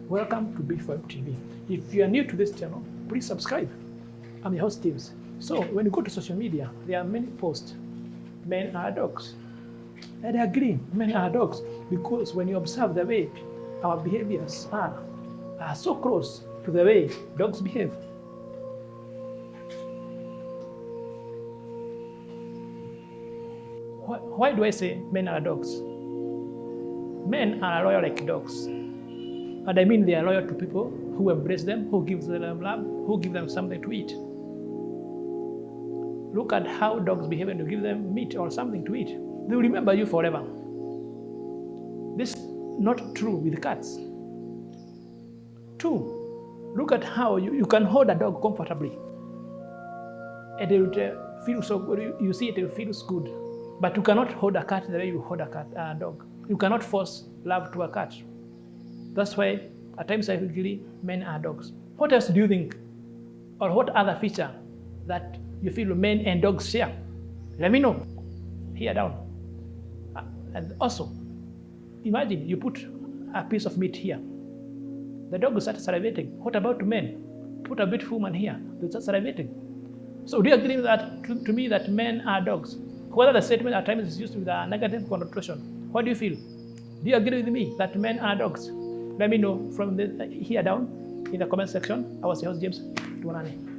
Welcome to B4M TV. If you are new to this channel, please subscribe. I'm your host, Steve. So when you go to social media, there are many posts. Men are dogs. And I agree, men are dogs, because when you observe the way our behaviors are so close to the way dogs behave. Why do I say men are dogs? Men are loyal like dogs. And I mean they are loyal to people who embrace them, who give them love, who give them something to eat. Look at how dogs behave when you give them meat or something to eat. They will remember you forever. This is not true with cats. Two, look at how you can hold a dog comfortably. And it will feel so good. You see it feels good. But you cannot hold a cat the way you hold a dog. You cannot force love to a cat. That's why at times I agree men are dogs. What else do you think? Or what other feature that you feel men and dogs share? Let me know here down. And also, imagine you put a piece of meat here. The dog will start salivating. What about men? Put a beautiful woman here. They'll start salivating. So do you agree with that, to me, that men are dogs? Whether the statement at times is used with a negative connotation. What do you feel? Do you agree with me that men are dogs? Let me know from here down in the comment section. I was your host, James Tuanane.